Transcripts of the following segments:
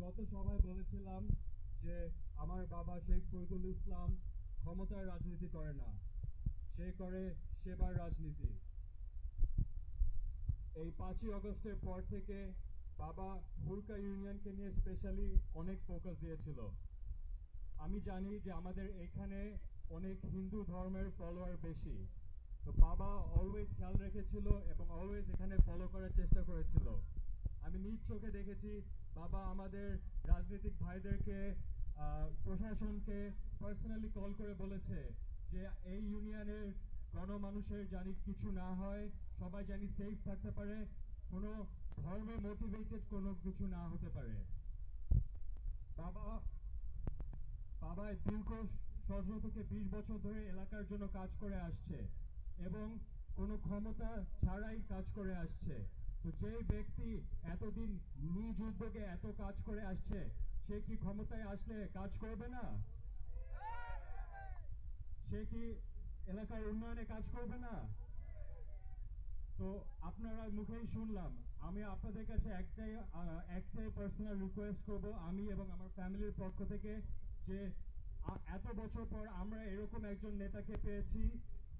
গত সভায় বলেছিলাম যে আমার বাবা শেখ ফরিদুল ইসলাম ক্ষমতার রাজনীতি করে না, সে করে সেবার রাজনীতি। এই 5ই আগস্টের পর থেকে বাবা হুরকা ইউনিয়নকে নিয়ে স্পেশালি অনেক ফোকাস দিয়েছিল। আমি জানি যে আমাদের এখানে অনেক হিন্দু ধর্মের ফলোয়ার বেশি, তো বাবা অলওয়েজ খেয়াল রেখেছিল এবং অলওয়েজ এখানে ফলো করার চেষ্টা করেছিল। আমি নিজ চোখে দেখেছি বাবা আমাদের রাজনৈতিক ভাইদেরকে, প্রশাসনকে পার্সোনালি কল করে বলেছে যে এই ইউনিয়নের গণমানুষের জানি কিছু না হয়, সবাই জানি সেফ থাকতে পারে, কোনো ধর্মে মোটিভেটেড কোনো কিছু না হতে পারে। বাবা বাবা দীর্ঘ 17 থেকে 20 বছর ধরে এলাকার জন্য কাজ করে আসছে এবং কোনো ক্ষমতা ছাড়াই কাজ করে আসছে। তো যেই ব্যক্তি এতদিন নিজ উদ্যোগে এত কাজ করে আসছে, সে কি ক্ষমতায় আসলে কাজ করবে না? সে কি এলাকার উন্নয়নে কাজ করবে না? তো আপনারা মুখেই শুনলাম, আমি আপনাদের কাছে একটাই পার্সোনাল রিকোয়েস্ট করব, আমি এবং আমার ফ্যামিলির পক্ষ থেকে, যে এত বছর পর আমরা এরকম একজন নেতাকে পেয়েছি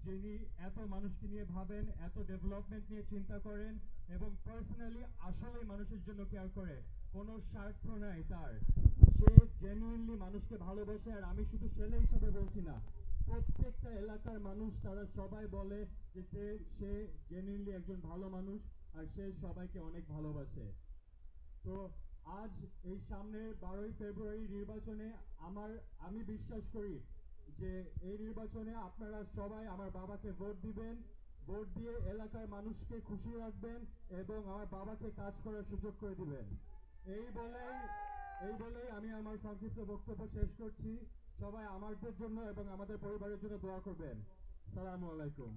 যিনি এত মানুষকে নিয়ে ভাবেন, এত ডেভেলপমেন্ট নিয়ে চিন্তা করেন এবং পার্সোনালি আসলেই মানুষের জন্য কেয়ার করে। কোনো স্বার্থ নাই তার, সে জেনুইনলি মানুষকে ভালোবাসে। আর আমি শুধু ছেলে হিসাবে বলছি না, প্রত্যেকটা এলাকার মানুষ তারা সবাই বলে যে সে জেনুইনলি একজন ভালো মানুষ আর সে সবাইকে অনেক ভালোবাসে। তো আজ এই সামনের 12ই ফেব্রুয়ারি নির্বাচনে আমি বিশ্বাস করি যে এই নির্বাচনে আপনারা সবাই আমার বাবাকে ভোট দিবেন, ভোট দিয়ে এলাকার মানুষকে খুশি রাখবেন এবং আমার বাবাকে কাজ করার সুযোগ করে দিবেন। এই বলেই আমি আমার সংক্ষিপ্ত বক্তব্য শেষ করছি। সবাই আমাদের জন্য এবং আমাদের পরিবারের জন্য দোয়া করবেন। আসসালামু আলাইকুম।